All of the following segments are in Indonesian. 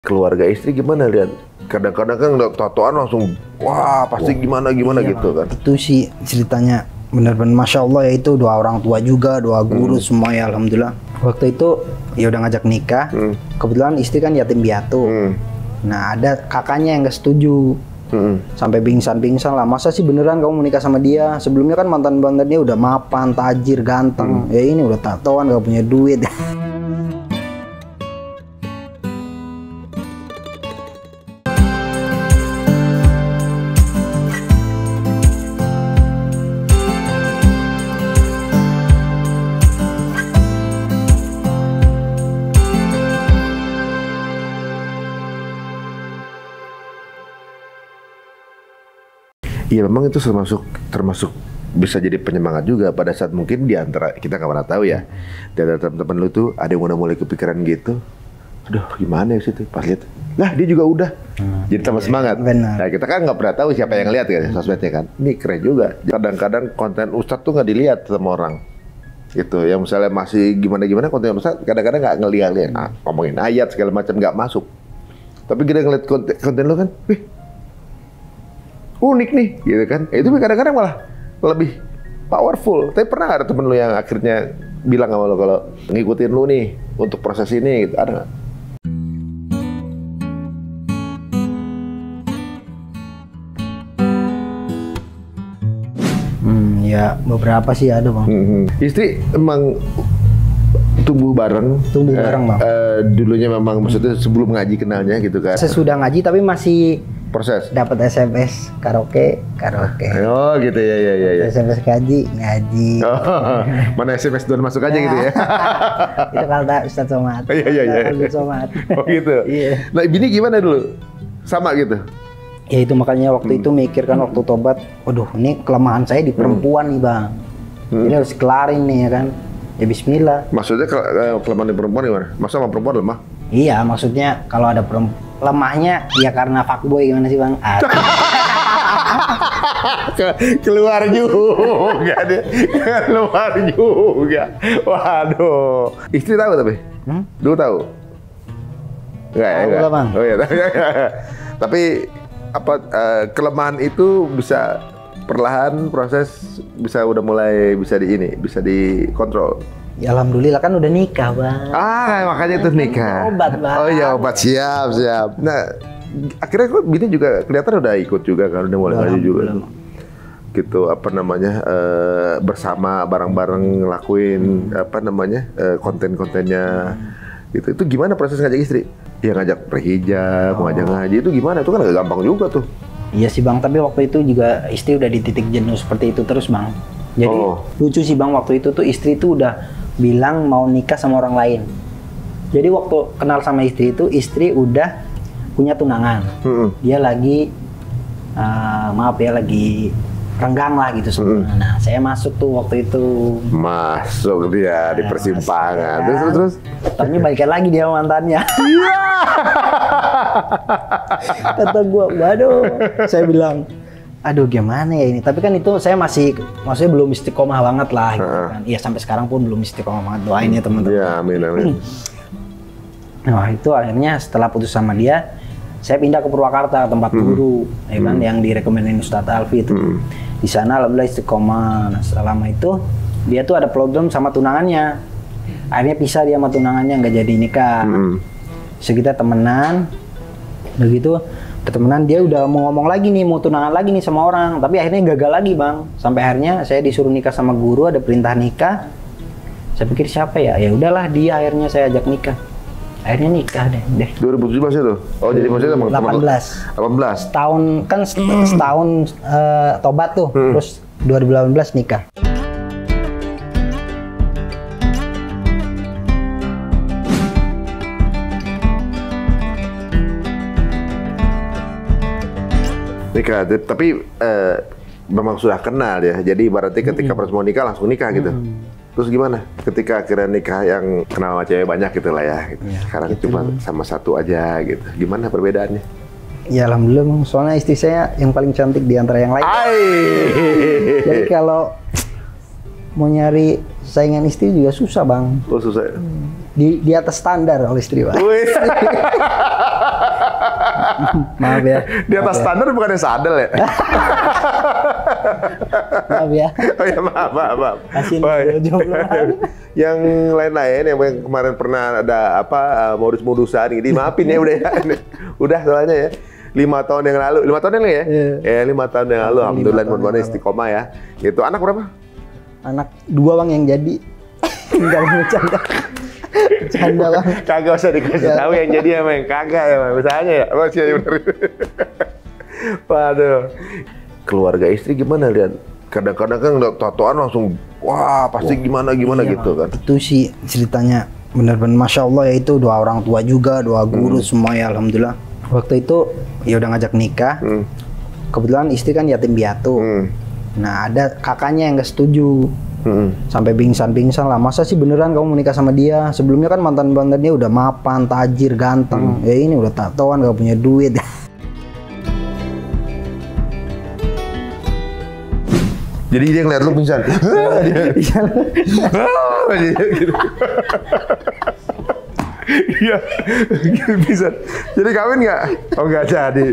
Keluarga istri gimana lihat? Kadang-kadang kan udah tatoan langsung, wah pasti gimana Iya, gitu kan. Itu sih ceritanya benar-benar Masya Allah ya, itu doa orang tua juga, doa guru semua ya Alhamdulillah. Waktu itu ya udah ngajak nikah, kebetulan istri kan yatim piatu. Nah ada kakaknya yang gak setuju, sampai pingsan-pingsan lah. Masa sih beneran kamu mau nikah sama dia? Sebelumnya kan mantan-mantannya udah mapan, tajir, ganteng. Ya ini udah tatoan, gak punya duit. Iya memang itu termasuk bisa jadi penyemangat juga pada saat mungkin di antara kita nggak pernah tahu ya. Di antara teman-teman lu tuh ada yang udah mulai kepikiran gitu. Aduh gimana ya situ pas lihat. Lah dia juga udah. Jadi tambah semangat. Benar. Nah kita kan nggak pernah tahu siapa yang lihat kan sosmednya kan. Ini keren juga. Kadang-kadang konten Ustadz tuh nggak dilihat sama orang. Gitu. Yang misalnya masih gimana-gimana konten Ustadz kadang-kadang nggak ngelihat. Ngomongin ayat segala macam nggak masuk. Tapi kita ngeliat konten lu kan, wih unik nih, gitu kan? Itu kadang-kadang malah lebih powerful. Tapi pernah ada temen lu yang akhirnya bilang sama lu kalau ngikutin lu nih untuk proses ini, gitu. Ada nggak? Ya beberapa sih ada bang. Istri emang tumbuh bareng, Bang. dulunya memang maksudnya sebelum ngaji kenalnya gitu kan? Sesudah ngaji tapi masih Proses. dapat SMS karaoke. Oh gitu ya. SMS ngaji. Oh, mana SMS don masuk aja gitu ya? Itu kalau Ustadz Somad. Iya. Ustadz Somad. Oh gitu. Iya. Nah bini gimana dulu? Sama gitu? Ya itu makanya waktu itu mikir kan waktu tobat, waduh ini kelemahan saya di perempuan nih bang. Ini harus kelarin nih ya kan. Ya bismillah. Maksudnya kelemahan di perempuan gimana? Masa sama perempuan lemah? Iya maksudnya kalau ada lemahnya ya karena fuckboy gimana sih bang? Keluar juga deh. Keluar juga. Waduh. Istri tahu tapi? Dulu tahu? Enggak ya? Tahu lah, Bang. Oh iya. Tapi apa kelemahan itu bisa perlahan proses bisa udah mulai bisa dikontrol. Ya alhamdulillah kan udah nikah bang. Makanya itu nikah. Obat bang. Oh iya obat siap. Nah akhirnya kok bini juga kelihatan udah ikut juga kan udah mulai ngaji juga. Gitu apa namanya bersama bareng-bareng ngelakuin konten-kontennya gitu. Itu gimana proses ngajak istri? Ya ngajak berhijab, ngajak ngaji itu gimana? Itu kan gak gampang juga tuh. Iya sih bang, tapi waktu itu juga istri udah di titik jenuh seperti itu terus bang. Jadi lucu sih bang, waktu itu tuh istri tuh udah bilang mau nikah sama orang lain. Jadi waktu kenal sama istri itu, istri udah punya tunangan. Dia lagi, lagi renggang lah gitu sebenarnya. Nah saya masuk tuh waktu itu. Masuk dia di persimpangan. Terus? Taunya balikan lagi dia sama mantannya. Kata gua, waduh. Saya bilang, aduh gimana ya ini. Tapi kan itu saya maksudnya belum istiqomah banget lah gitu kan. Iya sampai sekarang pun belum istiqomah banget, doain ya teman-teman. Iya amin. Nah itu akhirnya setelah putus sama dia, saya pindah ke Purwakarta tempat guru, ya kan, yang direkomendasiin Ustadz Alfi itu. Di sana alhamdulillah istiqomah. Nah, selama itu dia tuh ada problem sama tunangannya. Akhirnya pisah dia sama tunangannya, nggak jadi nikah. So kita temenan, begitu ketemenan dia udah mau ngomong lagi nih, mau tunangan lagi nih sama orang, tapi akhirnya gagal lagi bang. Sampai akhirnya saya disuruh nikah sama guru, ada perintah nikah. Saya pikir siapa ya? Ya udahlah dia, akhirnya saya ajak nikah. Akhirnya nikah deh. 2017 itu? Oh jadi maksudnya 18. Setahun kan setahun tobat tuh, terus 2018 nikah. Nikah, tapi memang sudah kenal ya. Jadi berarti ketika pas mau nikah langsung nikah gitu. Terus gimana? Ketika akhirnya nikah yang kenal sama cewek banyak gitu lah ya. Gitu. Sekarang gitu cuma sama satu aja gitu. Gimana perbedaannya? Ya alhamdulillah bang, soalnya istri saya yang paling cantik di antara yang lain. Jadi kalau mau nyari saingan istri juga susah bang. Oh susah. Di atas standar oleh istri bang. Maaf ya. Di atas standar bukannya sadel ya? Maaf ya. Oh ya maaf. Kasihin Oh, iya. jomblo. Yang lain-lain yang kemarin pernah ada apa modus-modusan gitu, maafin ya udah ya. Udah soalnya ya. 5 tahun yang lalu, 5 tahun yang lalu ya? Iya. Ya 5 tahun yang lalu, alhamdulillah mudah-mudahan istiqomah ya. Gitu. Anak berapa? Anak 2 bang yang jadi. Tinggal bercanda. Bercanda bang. Kagak usah dikasih tahu yang jadi sama yang kagak ya, misalnya ya. Masih aja bener. Waduh. Keluarga istri gimana lihat? Kadang-kadang kan udah tatoan langsung, wah pasti gimana Iya, gitu Bang. kan. Itu sih ceritanya benar-benar masya Allah ya, itu 2 orang tua juga, 2 guru semua ya alhamdulillah. Waktu itu ya udah ngajak nikah. Kebetulan istri kan yatim piatu. Nah ada kakaknya yang gak setuju. Sampai pingsan lah. Masa sih beneran kamu menikah sama dia? Sebelumnya kan mantan-mantannya udah mapan, tajir, ganteng. Ya ini udah tatoan, gak punya duit. Jadi dia ngeliat lu pingsan. Gitu. Iya, gitu pingsan. Jadi kawin nggak? Oh nggak jadi.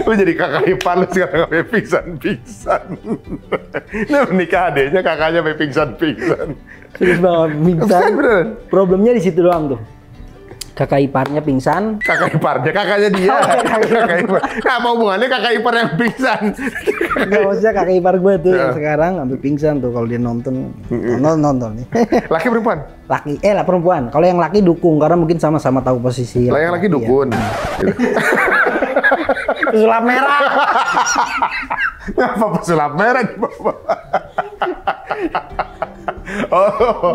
Lu jadi kakak ipar lu sekarang sampai pingsan. Ini menikah adeknya, kakaknya sampai pingsan. Serius banget, pingsan. Beneran? Problemnya di situ doang tuh. Kakak iparnya pingsan. Kakak iparnya, kakaknya dia. Kakak ipar. Nah, apa hubungannya kakak ipar yang pingsan? Gak maksudnya kakak ipar gue tuh yang sekarang sampai pingsan tuh kalau dia nonton nih. Laki perempuan? Laki, lah perempuan. Kalau yang laki dukung karena mungkin sama-sama tahu posisi. Lah yang laki dukun. Pesulap merah. Ngapa pesulap merah di bawah? Oh,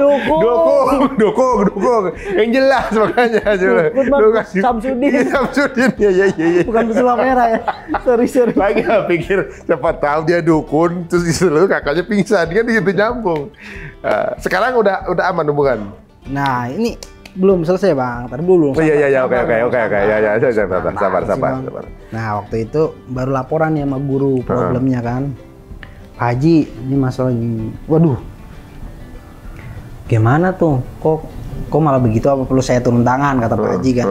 dukung. Yang jelas makanya. Dukun Samsudin. Samsudin, iya. Bukan pesulap merah ya. Sorry. Lagi pikir siapa tahu dia dukun, terus disuruh kakaknya pingsan, kan gitu nyambung. Sekarang udah aman hubungan. Nah ini belum selesai bang, tadi dulu. Oh iya, oke, ya, sabar. Nah waktu itu baru laporan ya sama guru problemnya kan. Pak Haji, ini masalah gini. Waduh, gimana tuh? Kok malah begitu? Apa perlu saya turun tangan? Kata Pak Haji kan.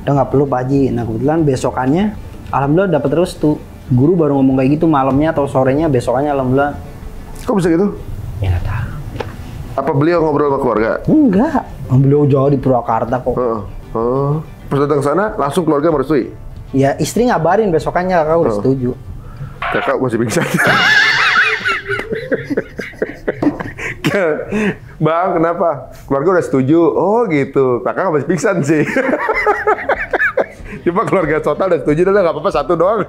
Udah nggak perlu Pak Haji. Nah kebetulan besokannya, alhamdulillah dapat restu. Guru baru ngomong kayak gitu malamnya atau sorenya, besokannya alhamdulillah. Kok bisa gitu? Ya nggak tahu. Apa beliau ngobrol sama keluarga? Enggak, beliau jauh di Purwakarta kok. Pas datang sana langsung keluarga merestui. Ya istri ngabarin besokannya kakak udah setuju. Kakak masih pingsan. Bang, kenapa? Keluarga udah setuju. Oh gitu. Kakak masih pingsan sih. Cuma keluarga total udah setuju, udah nggak apa-apa, 1 doang.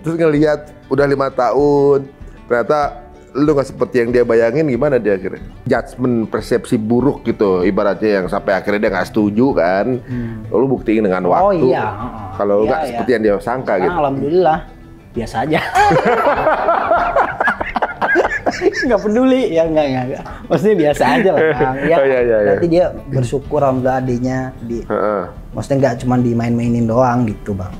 Terus ngelihat udah 5 tahun, ternyata lu nggak seperti yang dia bayangin, gimana dia akhirnya? Judgement, persepsi buruk gitu, ibaratnya yang sampai akhirnya dia nggak setuju kan. Lu buktiin dengan waktu. Oh iya. Kalau nggak seperti yang dia sangka gitu. Alhamdulillah, biasa aja. Nggak peduli, ya nggak. Maksudnya biasa aja lah Bang. Ya, nanti dia bersyukur alhamdulillah adiknya. Maksudnya nggak cuma dimain-mainin doang gitu Bang.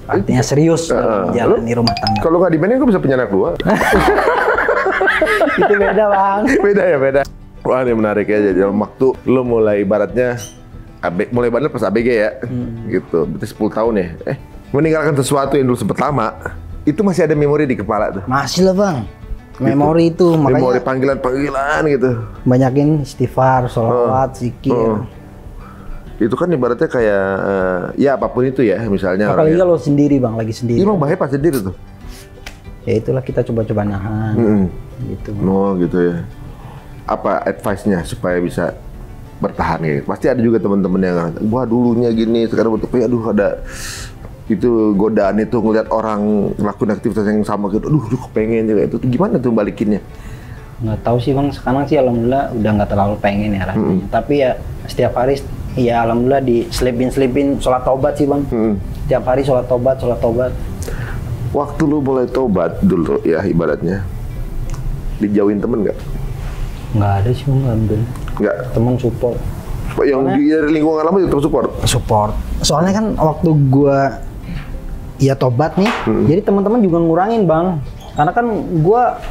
Artinya serius menjalani rumah tangga. Kalau nggak dimainin, gue bisa punya anak 2. Itu beda Bang. Beda. Wah ini menarik ya, jadi dalam waktu lo mulai ibaratnya mulai bandel pas ABG ya, gitu. Berarti 10 tahun ya. Meninggalkan sesuatu yang dulu sempat lama, itu masih ada memori di kepala tuh. Masih lah Bang. Memori itu makanya. Memori panggilan gitu. Banyakin istighfar, sholawat, zikir. Itu kan ibaratnya kayak ya apapun itu ya, misalnya. Apalagi kalau sendiri Bang, lagi sendiri. Emang bahaya pas sendiri tuh. Ya itulah kita coba-coba nahan. Gitu. Oh gitu ya. Apa advice-nya supaya bisa bertahan gitu? Pasti ada juga teman-teman yang wah dulunya gini, sekarang bentuknya aduh ada itu godaan itu ngelihat orang ngelakuin aktivitas yang sama gitu, aduh pengen juga itu. Gimana tuh balikinnya? Nggak tahu sih Bang, sekarang sih alhamdulillah udah nggak terlalu pengen ya rasanya. Tapi ya setiap hari ya alhamdulillah diselipin sholat taubat sih Bang. Setiap hari sholat taubat. Waktu lu mulai taubat dulu ya ibaratnya, dijauhin temen nggak? Nggak ada sih Bang, alhamdulillah. Nggak? Temen support. Yang di lingkungan lama juga support? Support. Soalnya kan waktu gua ya tobat nih, jadi teman-teman juga ngurangin Bang. Karena kan gua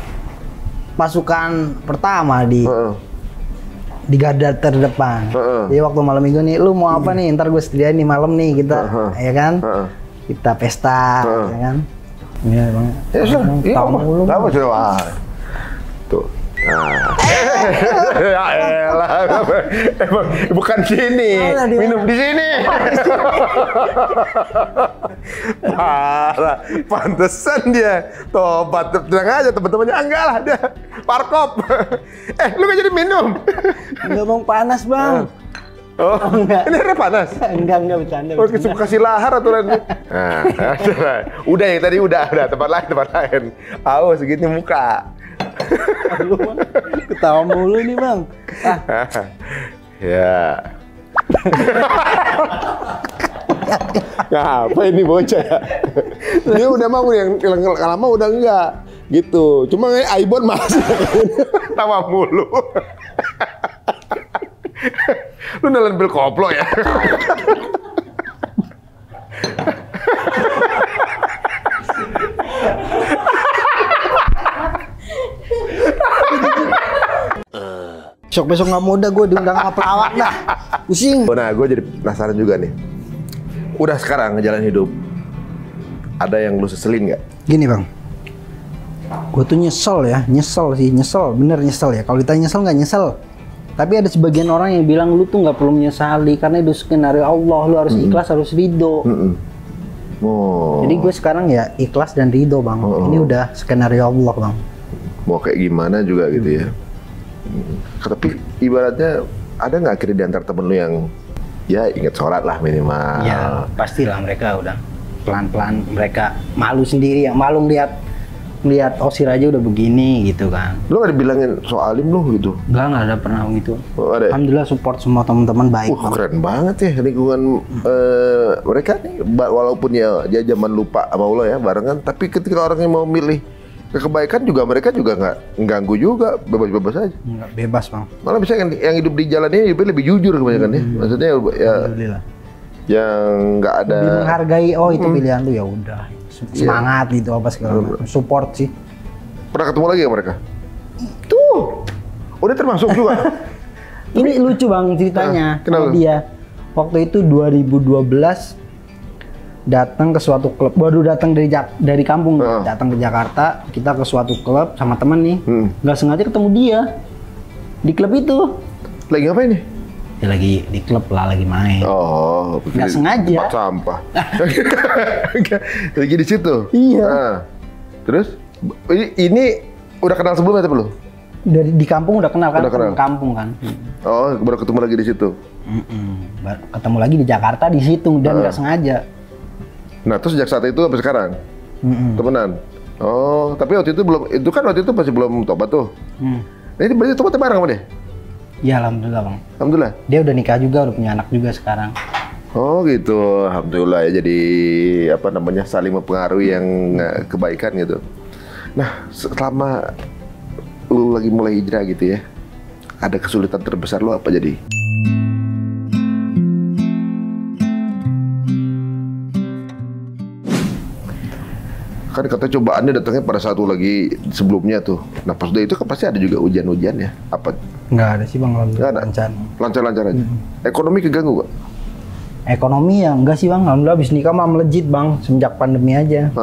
pasukan pertama di di garda terdepan. Jadi waktu malam minggu nih, lu mau apa nih? Ntar gue sediain nih malam nih kita, ya kan? Kita pesta, ya kan? Iya bang. Ya sudah, Tahu mulu. Apa coba? Tuh. Nah. Ya elah, emang bukan sini, minum di sini. Parah, pantesan dia tobat. Tenang aja teman-temannya, enggak lah dia parkop. Lu gak jadi minum? Enggak bang, panas bang. Oh, enggak. Ini airnya panas? Enggak bercanda. Oh, kasih lahar aturannya. Nah, udah yang tadi udah tempat lain. Awas segini muka. Lu bang, ketawa mulu nih bang. Ya. Apa ini bocah ya? Dia udah mau yang lama udah enggak gitu. Cuma Aibon masih tawa mulu. Lu nelan bil koplo ya? Besok nggak muda gue diundang sama pelawak dah. Pusing. Nah, gue jadi penasaran juga nih. Udah sekarang ngejalan hidup, ada yang lu seselin nggak? Gini bang, gue tuh nyesel bener nyesel ya. Kalau ditanya nyesel nggak nyesel. Tapi ada sebagian orang yang bilang lu tuh nggak perlu menyesali karena itu skenario Allah, lu harus ikhlas, harus ridho. Oh. Jadi gue sekarang ya ikhlas dan ridho bang. Ini udah skenario Allah bang. Mau kayak gimana juga gitu ya. Tapi ibaratnya ada nggak akhirnya di antara temen lu yang ya inget sholat lah minimal? Ya pastilah mereka udah pelan-pelan mereka malu sendiri ya, malu lihat Osir aja udah begini gitu kan. Lu nggak dibilangin soalim lu gitu? Nggak ada pernah gitu. Oh, ada. Alhamdulillah support semua teman-teman baik. Keren banget ya lingkungan mereka nih. Walaupun ya dia zaman lupa sama Allah ya barengan, tapi ketika orang yang mau milih kebaikan juga mereka juga nggak ganggu juga, bebas-bebas aja. Nggak bebas bang. Malah bisa yang hidup di jalan ini hidupnya lebih jujur kebanyakan ya. Maksudnya ya yang nggak ada. Lebih menghargai itu pilihan lu ya udah. Semangat gitu apa segala macam. Support sih. Pernah ketemu lagi ya mereka? Tuh. Udah termasuk juga. Ini lucu bang ceritanya. Kenapa? Dia waktu itu 2012 datang ke suatu klub, baru datang dari kampung, datang ke Jakarta, kita ke suatu klub sama temen nih, nggak sengaja ketemu dia di klub itu. Lagi ngapain nih? Ya lagi di klub lah, lagi main. Oh, nggak sengaja. Tempat sampah. Lagi di situ. Iya. Nah, terus ini udah kenal sebelumnya atau belum? Di kampung udah kenal kan? Udah kenal. Kampung kan. Oh, baru ketemu lagi di situ. Ketemu lagi di Jakarta di situ dan nggak sengaja. Nah, terus sejak saat itu sampai sekarang temenan. Oh, tapi waktu itu masih belum tobat tuh. Nah, ini berarti tobatnya bareng sama dia? Ya alhamdulillah bang. Alhamdulillah. Dia udah nikah juga, udah punya anak juga sekarang. Oh gitu, alhamdulillah ya. Jadi apa namanya saling mempengaruhi yang kebaikan gitu. Nah, selama lu lagi mulai hijrah gitu ya, ada kesulitan terbesar lu apa jadi? Kan kata cobaannya datangnya pada satu lagi sebelumnya tuh. Nah pas udah itu kan pasti ada juga ujian-ujian ya. Apa? Nggak ada sih bang, nggak ada. Lancar-lancar aja. Ekonomi keganggu gak? Ekonomi ya enggak sih bang, alhamdulillah habis nikah mah melejit bang semenjak pandemi aja.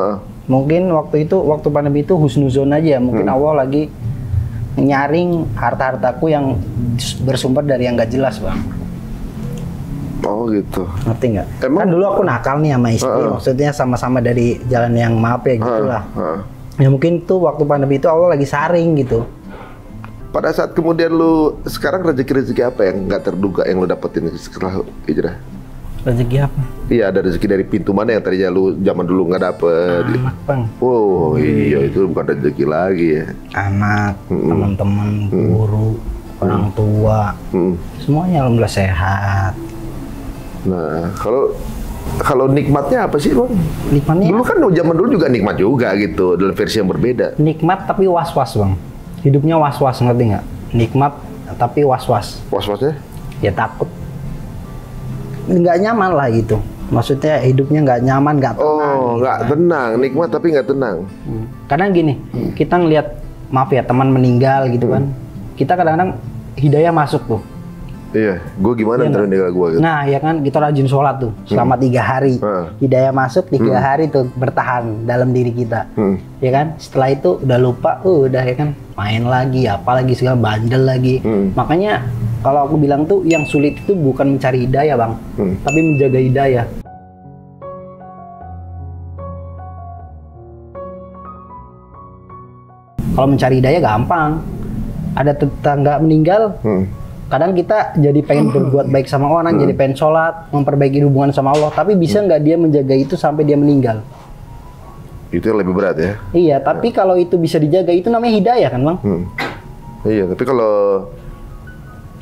Mungkin waktu pandemi itu husnuzon aja. Mungkin Allah lagi nyaring harta-hartaku yang bersumber dari yang nggak jelas bang. Oh gitu. Ngerti nggak? Kan dulu aku nakal nih sama istri, maksudnya sama-sama dari jalan yang maaf ya gitulah. Ya mungkin tuh waktu pandemi itu Allah lagi saring gitu. Pada saat kemudian lu sekarang rezeki apa yang nggak terduga yang lu dapetin setelah hijrah? Rezeki apa? Iya, ada rezeki dari pintu mana yang tadinya lu zaman dulu nggak dapet? Anak bang. Oh iya, itu bukan rezeki lagi ya. Anak, teman-teman, guru, orang tua, semuanya alhamdulillah sehat. Nah, kalau nikmatnya apa sih, Bang? Nikmatnya dulu kan zaman dulu juga nikmat juga gitu, dalam versi yang berbeda. Nikmat tapi was-was, Bang. Hidupnya was-was, ngerti nggak? Nikmat tapi was-was. Was-wasnya? Ya takut. Nggak nyaman lah gitu. Maksudnya hidupnya nggak nyaman, nggak tenang. Oh, nggak gitu tenang. Nikmat tapi nggak tenang. Kadang gini, kita ngelihat, maaf ya, teman meninggal gitu kan. Kita kadang-kadang hidayah masuk tuh. Iya, gue gimana Iya, ntarin gue gitu. Nah, ya kan kita rajin sholat tuh selama 3 hari. Hidayah masuk 3 hari tuh bertahan dalam diri kita. Ya kan? Setelah itu udah lupa, udah ya kan main lagi, apalagi segala bandel lagi. Makanya kalau aku bilang tuh yang sulit itu bukan mencari hidayah, Bang, tapi menjaga hidayah. Kalau mencari hidayah gampang. Ada tetangga meninggal, kadang kita jadi pengen berbuat baik sama orang, jadi pengen sholat, memperbaiki hubungan sama Allah, tapi bisa nggak dia menjaga itu sampai dia meninggal? Itu yang lebih berat ya? Iya, tapi kalau itu bisa dijaga, itu namanya hidayah kan, Bang? Iya, tapi kalau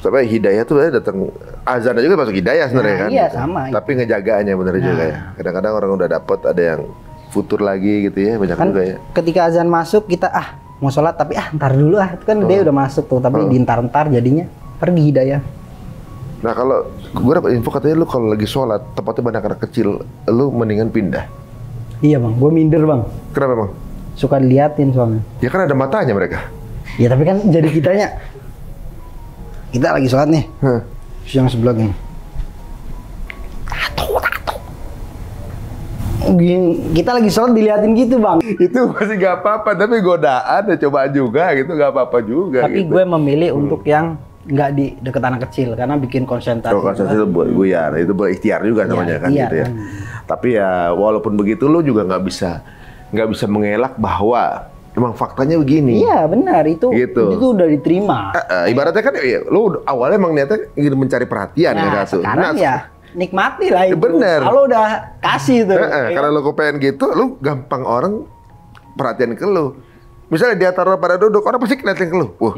sampai hidayah tuh datang azan aja juga masuk hidayah sebenarnya kan? Iya, sama. Tapi ngejaganya bener juga ya. Kadang-kadang orang udah dapet, ada yang futur lagi gitu ya, banyak Kan juga ya. ketika azan masuk, kita mau sholat, tapi ntar dulu itu kan dia udah masuk tuh, tapi diintar-ntar jadinya pergi hidayah. Nah kalau gue dapat info katanya lu kalau lagi sholat tempatnya banyak anak kecil, lu mendingan pindah. Iya, Bang, gue minder, Bang. Kenapa Bang? Suka diliatin soalnya. Ya kan ada matanya mereka. Ya tapi kan jadi kitanya, kita lagi sholat nih, yang sebelah gini, tato. Kita lagi sholat diliatin gitu, Bang. Itu masih gak apa-apa, tapi godaan ya coba juga gitu, gak apa-apa juga. Tapi gitu. gue memilih untuk yang nggak di deket anak kecil karena bikin konsentrasi. Kalau konsentrasi itu buat buyar, itu berikhtiar juga namanya kan gitu ya. Tapi ya walaupun begitu lu juga nggak bisa mengelak bahwa emang faktanya begini. Iya benar itu. Gitu. Itu udah diterima. Ibaratnya kan lu awalnya emang niatnya ingin mencari perhatian kan satu. Sekarang ya nikmati lah itu. Bener. Kalau udah kasih tuh. Karena lu kepengen gitu, lu gampang orang perhatian ke lu. Misalnya dia taruh pada duduk, orang pasti kelihatan ke lu. Wah,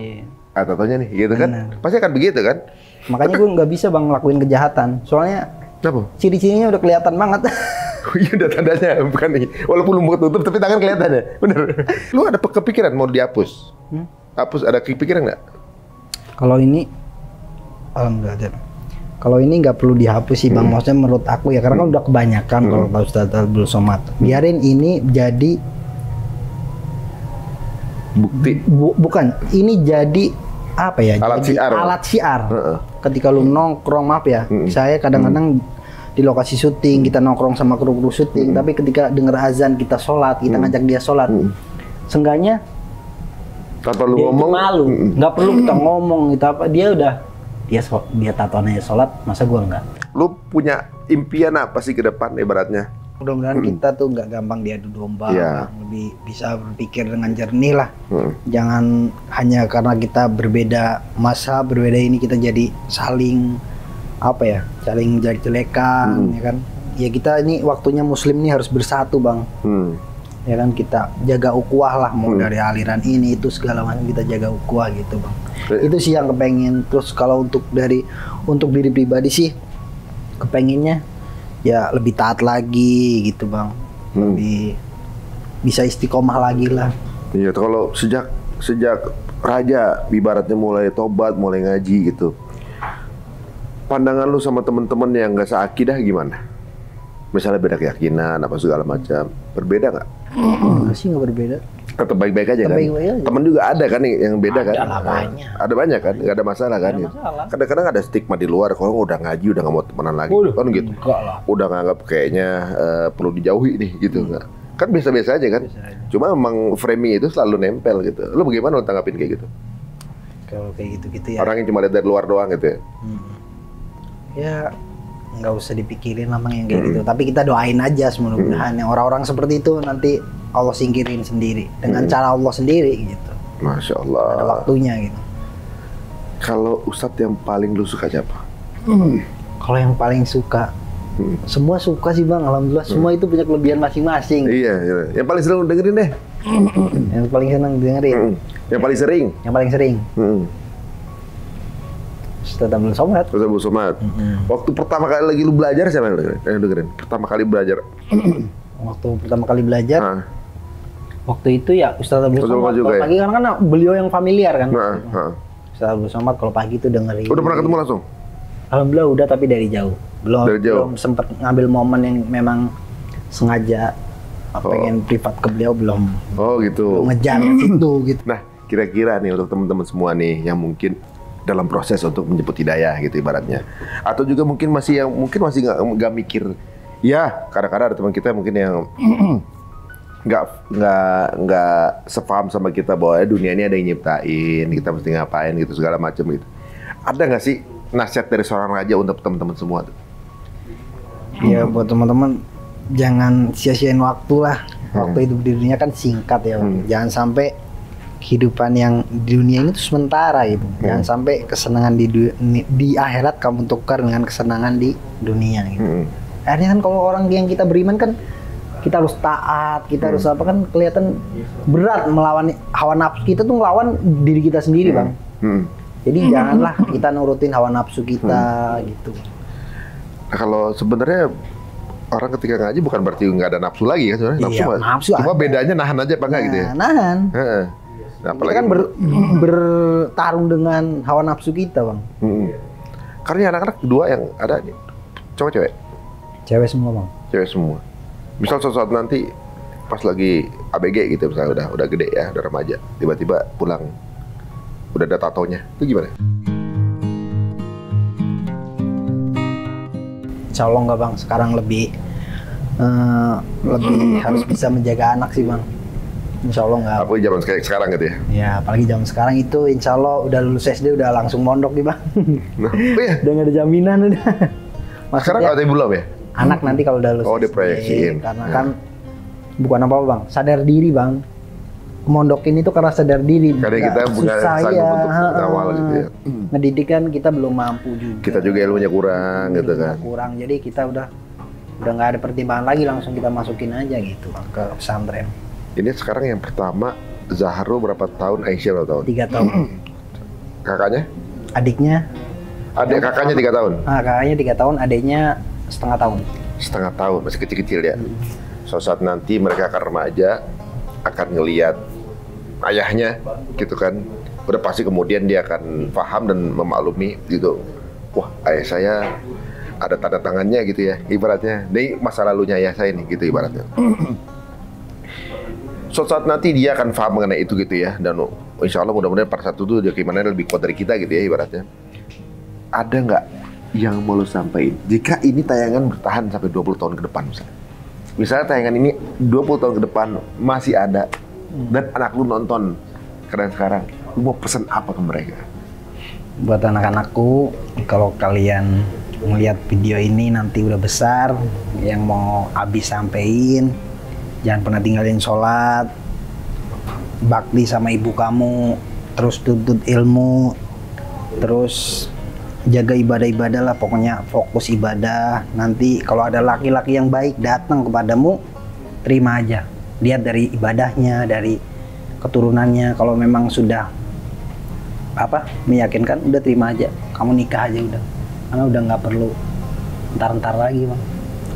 tatonya nih, gitu kan? Pasti akan begitu kan? Makanya gue nggak bisa Bang ngelakuin kejahatan. Soalnya apa? Ciri-cirinya udah kelihatan banget. Iya udah tandanya, bukan nih. Walaupun lu mau tutup, tapi tangan kelihatan ya, bener. Lu ada kepikiran mau dihapus? Hapus, ada kepikiran nggak? Kalau ini, nggak ada. Kalau ini nggak perlu dihapus sih Bang. Maksudnya menurut aku ya, karena kan udah kebanyakan kalau Pak Ustadz Abdul Somad. Biarin ini jadi bukti. Bukan, ini jadi apa ya? Alat jadi syiar. Alat syiar. Ketika lu nongkrong, maaf ya, saya kadang-kadang di lokasi syuting kita nongkrong sama kru-kru syuting, tapi ketika dengar azan kita sholat, kita ngajak dia sholat, seenggaknya tanpa lu dia ngomong, malu, nggak perlu kita ngomong gitu apa, dia tatoannya sholat, masa gua enggak? lu punya impian apa sih ke depan ibaratnya? Mudah-mudahan kita tuh nggak gampang diadu domba, lebih bisa berpikir dengan jernih lah. Jangan hanya karena kita berbeda masa, berbeda ini kita jadi saling saling jelek-jelekan, ya kan? Ya kita ini waktunya Muslim ini harus bersatu Bang. Ya kan, kita jaga ukhuwah lah, mau dari aliran ini itu segala macam kita jaga ukhuwah gitu Bang. Itu sih yang kepengen. Terus kalau untuk diri pribadi sih kepenginnya ya lebih taat lagi gitu Bang, lebih bisa istiqomah lagi lah. Iya, kalau sejak raja ibaratnya mulai tobat, mulai ngaji gitu, pandangan lu sama temen-temen yang nggak seakidah gimana? Misalnya beda keyakinan apa segala macam, berbeda nggak? Enggak sih, nggak berbeda. Tetap baik-baik aja kan? Baik-baik aja. Temen juga ada kan yang beda kan? Ada banyak. Ada banyak kan? Nggak ada masalah kan? Kadang-kadang ada stigma di luar, kalau udah ngaji udah nggak mau temenan lagi, kan gitu. Udah nganggap kayaknya perlu dijauhi nih gitu nggak? Kan biasa-biasa aja kan? Cuma emang framing itu selalu nempel gitu. Lu bagaimana lu tanggapin kayak gitu? Kalau kayak gitu-gitu ya. Orang yang cuma lihat dari luar doang gitu ya? Ya nggak usah dipikirin lah yang kayak gitu. Tapi kita doain aja semoga-mudahan yang orang-orang seperti itu nanti Allah singkirin sendiri dengan cara Allah sendiri gitu. Masya Allah. Ada waktunya gitu. Kalau Ustadz yang paling lu suka siapa? Kalau yang paling suka, semua suka sih Bang. Alhamdulillah semua itu punya kelebihan masing-masing. Iya. Yang paling sering lu dengerin deh. Yang paling senang dengerin. Yang paling sering. Yang paling sering. Ustadz Abdul Somad. Ustadz Abdul Somad. Waktu pertama kali lagi lu belajar siapa yang dengerin? Pertama kali belajar. Waktu pertama kali belajar. Waktu itu ya Ustadz Abdul Somad. Kalau pagi karena beliau yang familiar kan. Ustadz Abdul Somad kalau pagi itu dengerin. Udah pernah ketemu langsung? Alhamdulillah udah, tapi dari jauh. Belum sempat ngambil momen yang memang sengaja pengen privat ke beliau, belum. Oh gitu. Belum ngejar itu gitu. Nah, kira-kira nih untuk teman-teman semua nih yang mungkin dalam proses untuk menjemput hidayah gitu ibaratnya. Atau juga mungkin masih nggak mikir. Ya, kadang-kadang ada teman kita mungkin yang nggak sepaham sama kita bahwa dunia ini ada yang nyiptain, kita mesti ngapain gitu segala macam gitu. Ada nggak sih nasihat dari seorang raja untuk teman-teman semua tuh? Ya buat teman-teman jangan sia-siain waktu lah. Waktu hidup di dunia kan singkat ya, Bang. Jangan sampai kehidupan yang di dunia ini tuh sementara gitu. Jangan sampai kesenangan di akhirat kamu tukar dengan kesenangan di dunia gitu. Akhirnya kan kalau orang yang kita beriman kan kita harus taat, kita harus apa kan kelihatan berat melawan hawa nafsu kita tuh ngelawan diri kita sendiri, Bang. Jadi janganlah kita nurutin hawa nafsu kita gitu. Nah, kalau sebenarnya orang ketika ngaji bukan berarti nggak ada nafsu lagi kan sebenarnya. Iya, nafsu cuma ada. bedanya nahan aja apa enggak gitu ya. Nahan. Nah, Kita kan bertarung dengan hawa nafsu kita, Bang. Karena anak-anak dua yang ada nih, cowok cewek? Cewek semua, Bang. Cewek semua. Misal suatu nanti pas lagi ABG gitu misalnya udah gede ya, udah remaja, tiba-tiba pulang udah ada tatonya, itu gimana? Insya Allah enggak, Bang. Sekarang lebih harus bisa menjaga anak sih, Bang. Insya Allah enggak. Apalagi zaman sekarang gitu ya? Ya, apalagi zaman sekarang itu insya Allah udah lulus SD udah langsung mondok nih, Bang. Nah, iya. Udah nggak ada jaminan udah. Sekarang kalau belum ya? Anak nanti kalau udah lulus SD, diproyeksiin. karena kan bukan apa-apa, Bang. Sadar diri, Bang. Mondokin itu karena sadar diri. Karena kita bukan sanggup untuk awal gitu ya. Ngedidik kan kita belum mampu juga. Kita juga ilmunya kurang gitu kan. Kurang, jadi kita udah nggak ada pertimbangan lagi, langsung kita masukin aja gitu, Bang, ke pesantren. Ini sekarang yang pertama Zahro berapa tahun, Aisyah berapa tahun? 3 tahun. Kakaknya? Adiknya? Adik kakaknya 3 tahun? Kakaknya 3 tahun, adiknya setengah tahun. Setengah tahun, masih kecil-kecil ya. Suatu saat nanti mereka akan remaja, akan ngelihat ayahnya gitu kan. Udah pasti kemudian dia akan paham dan memaklumi gitu. Wah, ayah saya ada tanda tangannya gitu ya, ibaratnya. Ini masa lalunya ayah saya nih gitu ibaratnya. Suatu saat nanti dia akan paham mengenai itu gitu ya. Dan insya Allah mudah-mudahan pada saat itu dia gimana lebih kuat dari kita gitu ya ibaratnya. Ada nggak yang mau lo sampaikan? Jika ini tayangan bertahan sampai 20 tahun ke depan misalnya. Misalnya tayangan ini 20 tahun ke depan masih ada dan anak lu nonton sekarang, lu mau pesan apa ke mereka? Buat anak-anakku, kalau kalian melihat video ini nanti udah besar, yang mau Abi sampein, jangan pernah tinggalin sholat, bakti sama ibu kamu, terus tuntut ilmu, terus jaga ibadah-ibadah lah, pokoknya fokus ibadah. Nanti kalau ada laki-laki yang baik datang kepadamu, terima aja. Lihat dari ibadahnya, dari keturunannya. Kalau memang sudah meyakinkan, udah terima aja. Kamu nikah aja udah, karena udah nggak perlu ntar-ntar lagi, Bang.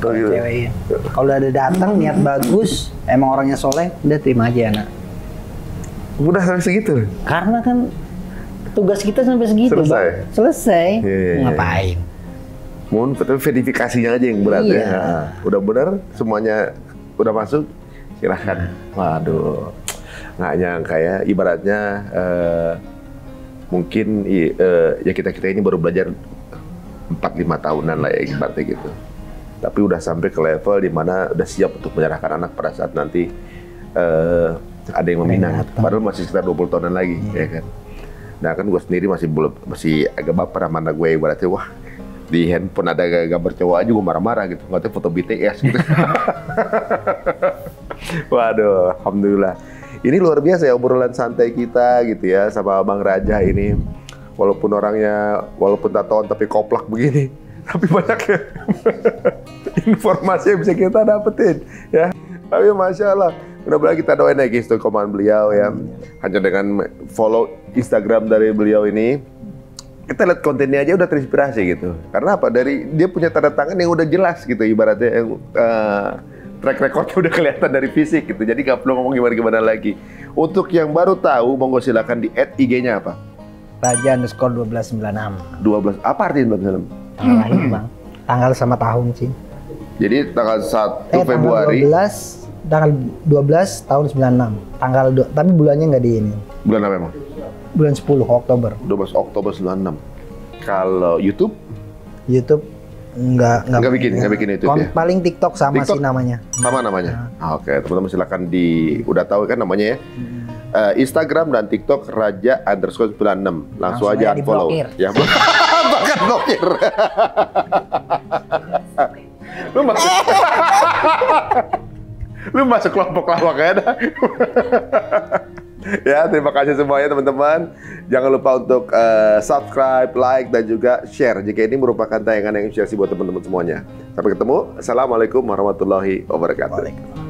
Ceweknya. Kalau udah ada datang niat bagus, emang orangnya soleh, udah terima aja, anak. Udah sampai segitu? Karena kan tugas kita sampai segitu, selesai. Bang. Selesai. Ngapain? Mohon tapi verifikasinya aja yang berat ya. Nah, udah benar semuanya udah masuk, silahkan. Waduh, nggak nyangka ya. Ibaratnya mungkin ya kita ini baru belajar 4-5 tahunan lah ya ibaratnya gitu. Tapi udah sampai ke level di mana udah siap untuk menyerahkan anak pada saat nanti ada yang meminang. Padahal masih sekitar 20 tahunan lagi, ya kan. Nah kan gue sendiri masih agak baper sama anak gue, ibaratnya wah di handphone ada gambar cowok aja gue marah-marah gitu, nggak tahu foto BTS gitu. Waduh, alhamdulillah. Ini luar biasa ya obrolan santai kita gitu ya sama Bang Raja ini. Walaupun tatoan tapi koplak begini, tapi banyak informasi yang bisa kita dapetin ya. Tapi Masya Allah, mudah-mudahan kita doain lagi istiqomah beliau ya. Hanya dengan follow Instagram dari beliau ini, kita lihat kontennya aja udah terinspirasi gitu. Karena apa? Dari dia punya tanda tangan yang udah jelas gitu, ibaratnya yang track recordnya udah kelihatan dari fisik gitu. Jadi nggak perlu ngomong gimana-gimana lagi. Untuk yang baru tahu, monggo silakan di @IG-nya apa? Raja_1296. 12. Apa artinya 1296? Tanggal lahir, Bang. Tanggal sama tahun sih. Jadi tanggal 1 Februari. Tanggal 12 tahun 96. Tapi bulannya nggak di ini. Bulan apa emang? Bulan 10 Oktober. 12 Oktober 96. Kalau YouTube? YouTube nggak bikin YouTube ya? Paling TikTok sama TikTok? sih namanya. Sama namanya? Oke, teman-teman silakan udah tahu kan namanya ya? Instagram dan TikTok Raja_96. Langsung aja unfollow. Ya, bahkan blokir. Lu masuk kelompok lawak ya dah. Ya, terima kasih semuanya teman-teman. Jangan lupa untuk subscribe, like, dan juga share jika ini merupakan tayangan yang inspirasi buat teman-teman semuanya. Sampai ketemu. Assalamualaikum warahmatullahi wabarakatuh.